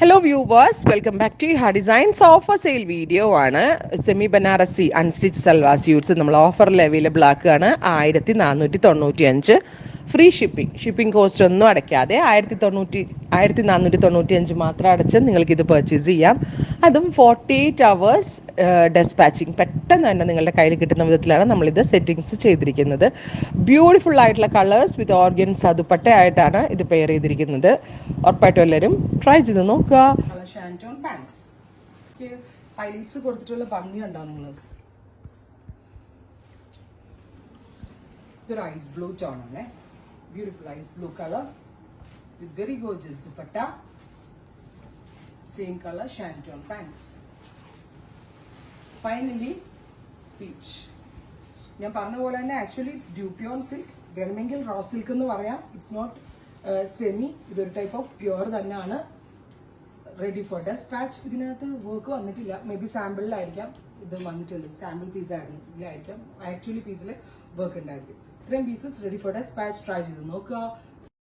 Hello viewers, welcome back to Iha Designs offer sale video ആണ് semi Banarasi unstitch salwar suits നമ്മൾ ഓഫറിൽ available ആക്കുകയാണ് 1495 free shipping cost ഒന്നും അടയ്ക്കാതെ 1495 മാത്രം അടച്ച് നിങ്ങൾക്കിത് പർച്ചേസ് ചെയ്യാം. അതും 48 hours ഡെസ്പാച്ചിങ് പെട്ടെന്ന് തന്നെ നിങ്ങളുടെ കയ്യിൽ കിട്ടുന്ന വിധത്തിലാണ് നമ്മളിത് സെറ്റിങ്സ് ചെയ്തിരിക്കുന്നത്. ബ്യൂട്ടിഫുൾ ആയിട്ടുള്ള കളേഴ്സ് വിത്ത് ഓർഗൻസ് ദുപ്പട്ടയായിട്ടാണ് ഇത് പെയർ ചെയ്തിരിക്കുന്നത്. ഉറപ്പായിട്ടും എല്ലാവരും ട്രൈ ചെയ്ത് നോക്കുക. ഷാൻറ്റോൺ പാൻസ് ഹൈലൈറ്റ്സ് കൊടുത്തിട്ടുള്ള ഭംഗി ഉണ്ടാവും നിങ്ങൾ. ഇതൊരു ഐസ് ബ്ലൂ ടോൺ ആണ്, beautiful ice blue colour with very gorgeous dupatta. Same colour shantoon pants. Finally peach. ഞാൻ പറഞ്ഞ പോലെ തന്നെ ആക്ച്വലി ഇറ്റ്സ് ഡ്യൂപ്യോൺ സിൽക്ക്, വേണമെങ്കിൽ റോ സിൽക്ക് എന്ന് പറയാം. ഇറ്റ്സ് നോട്ട് സെമി, ഇതൊരു ടൈപ്പ് ഓഫ് പ്യുവർ തന്നെയാണ്. Ready for dispatch. ഇതിനകത്ത് വർക്ക് വന്നിട്ടില്ല, മേ ബി സാമ്പിളിലായിരിക്കാം ഇത് വന്നിട്ടുണ്ട്. സാമ്പിൾ പീസ് ആയിരുന്നു, ഇതിലായിരിക്കാം ആക്ച്വലി പീസിൽ വർക്ക് ഉണ്ടായിരിക്കും. ഇത്രയും pieces ready for dispatch. Try ചെയ്ത് നോക്കുക.